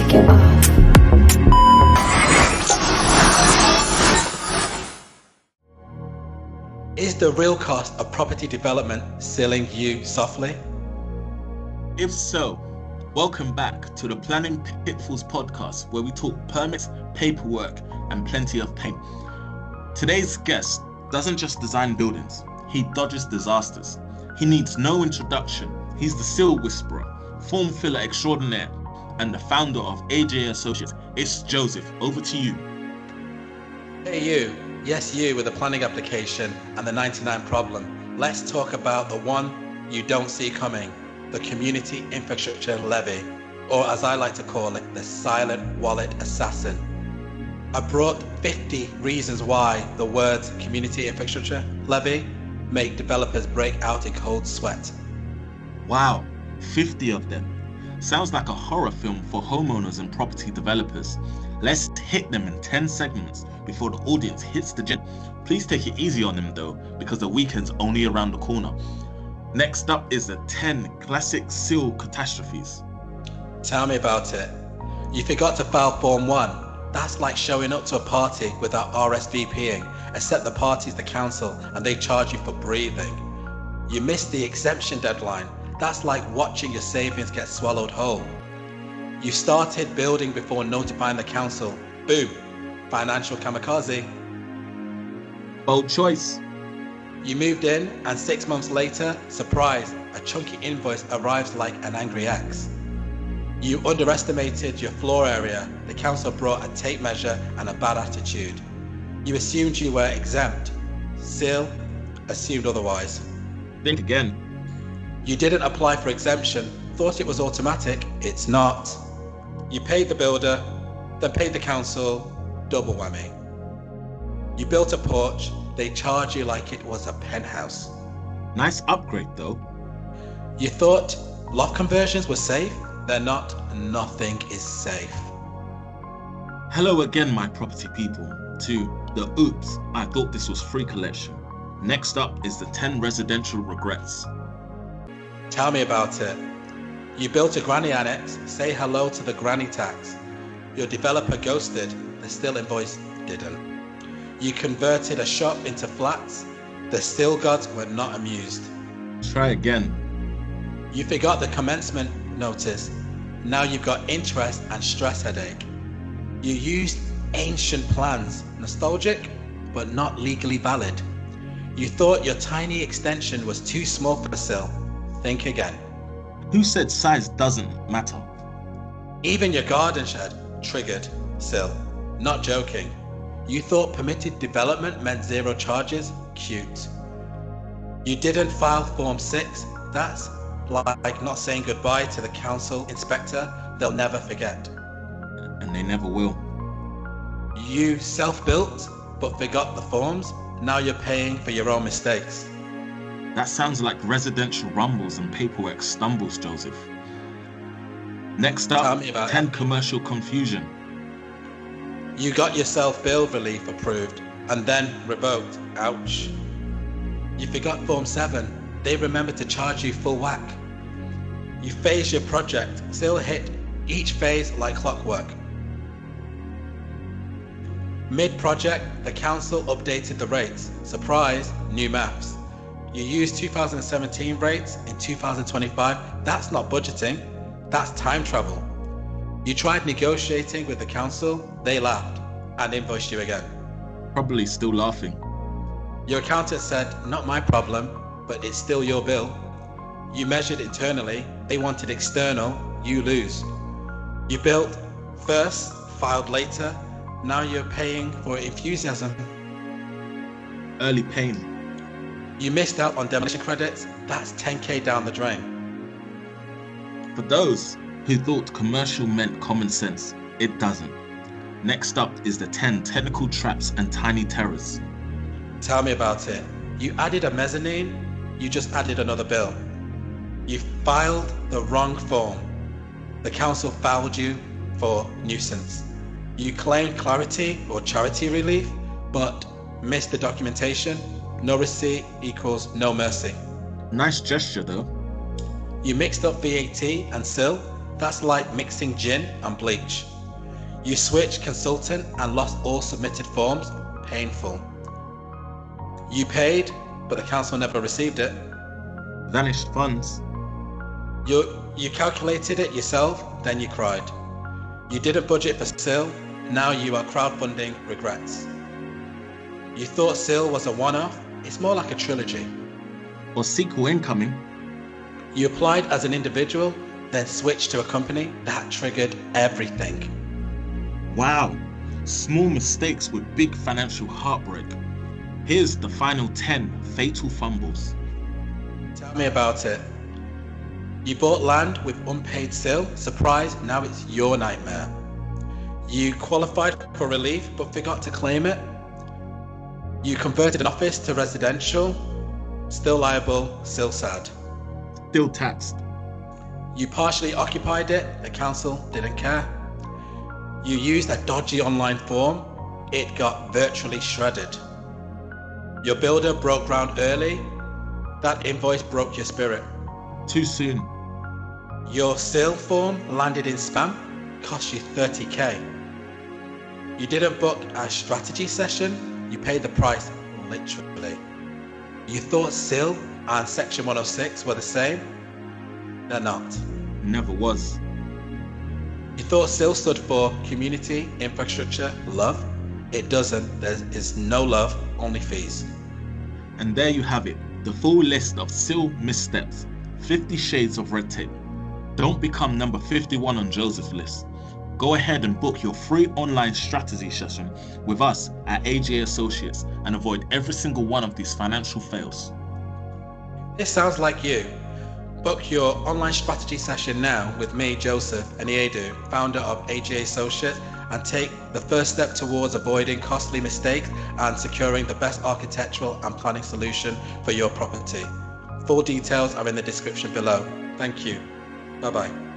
take it off. Is the real cost of property development CIL-ing you softly? If so, welcome back to the Planning Pitfalls Podcast, where we talk permits, paperwork, and plenty of pain. Today's guest doesn't just design buildings, he dodges disasters. He needs no introduction. He's the CIL whisperer, form filler extraordinaire, and the founder of AGA Associates. It's Joseph. Over to you. Hey you, yes you with a planning application and the 99 problem. Let's talk about the one you don't see coming, the Community Infrastructure Levy, or as I like to call it, the silent wallet assassin. I brought 50 reasons why the words Community Infrastructure Levy make developers break out in cold sweat. Wow, 50 of them. Sounds like a horror film for homeowners and property developers. Let's hit them in 10 segments before the audience hits the gym. Please take it easy on them though, because the weekend's only around the corner. Next up is the 10 classic CIL catastrophes. Tell me about it. You forgot to file Form 1. That's like showing up to a party without RSVPing, except the party's the council and they charge you for breathing. You missed the exemption deadline. That's like watching your savings get swallowed whole. You started building before notifying the council. Boom, financial kamikaze. Bold choice. You moved in and 6 months later, surprise, a chunky invoice arrives like an angry ex. You underestimated your floor area. The council brought a tape measure and a bad attitude. You assumed you were exempt. CIL assumed otherwise. Think again. You didn't apply for exemption, thought it was automatic. It's not. You paid the builder, then paid the council, double whammy. You built a porch, they charge you like it was a penthouse. Nice upgrade though. You thought loft conversions were safe? They're not. Nothing is safe. Hello again, my property people, to the oops, I thought this was free collection. Next up is the 10 residential regrets. Tell me about it. You built a granny annex, say hello to the granny tax. Your developer ghosted, the CIL invoice didn't. You converted a shop into flats, the CIL gods were not amused. Try again. You forgot the commencement notice. Now you've got interest and stress headache. You used ancient plans, nostalgic, but not legally valid. You thought your tiny extension was too small for CIL. Think again. Who said size doesn't matter? Even your garden shed triggered CIL. Not joking. You thought permitted development meant zero charges? Cute. You didn't file Form 6? That's like not saying goodbye to the council inspector. They'll never forget. And they never will. You self-built but forgot the forms. Now you're paying for your own mistakes. That sounds like residential rumbles and paperwork stumbles, Joseph. Next up, 10 commercial confusion. You got your self-build relief approved and then revoked. Ouch. You forgot Form 7. They remembered to charge you full whack. You phased your project. CIL hit each phase like clockwork. Mid-project, the council updated the rates. Surprise, new maths. You used 2017 rates in 2025. That's not budgeting, that's time travel. You tried negotiating with the council, they laughed and invoiced you again. Probably still laughing. Your accountant said, not my problem, but it's still your bill. You measured internally, they wanted external, you lose. You built first, filed later, now you're paying for enthusiasm. Early pain. You missed out on demolition credits, that's 10k down the drain. For those who thought commercial meant common sense, it doesn't. Next up is the 10 technical traps and tiny terrors. Tell me about it. You added a mezzanine, you just added another bill. You filed the wrong form. The council fouled you for nuisance. You claimed clarity or charity relief, but missed the documentation. No receipt equals no mercy. Nice gesture though. You mixed up VAT and CIL. That's like mixing gin and bleach. You switched consultant and lost all submitted forms. Painful. You paid, but the council never received it. Vanished funds. You calculated it yourself, then you cried. You didn't budget for CIL, now you are crowdfunding regrets. You thought CIL was a one-off, it's more like a trilogy. Or sequel incoming. You applied as an individual, then switched to a company that triggered everything. Wow, small mistakes with big financial heartbreak. Here's the final 10 fatal fumbles. Tell me about it. You bought land with unpaid CIL, surprise, now it's your nightmare. You qualified for relief but forgot to claim it. You converted an office to residential, still liable, still sad. Still taxed. You partially occupied it, the council didn't care. You used a dodgy online form, it got virtually shredded. Your builder broke ground early, that invoice broke your spirit. Too soon. Your CIL form landed in spam, cost you 30k. You didn't book a strategy session, you paid the price, literally. You thought CIL and Section 106 were the same? They're not. Never was. You thought CIL stood for Community Infrastructure Love? It doesn't. There is no love, only fees. And there you have it, the full list of CIL missteps, 50 shades of red tape. Don't become number 51 on Joseph's list. Go ahead and book your free online strategy session with us at AGA Associates and avoid every single one of these financial fails. This sounds like you. Book your online strategy session now with me, Joseph, and Edu, founder of AGA Associates, and take the first step towards avoiding costly mistakes and securing the best architectural and planning solution for your property. Full details are in the description below. Thank you. Bye-bye.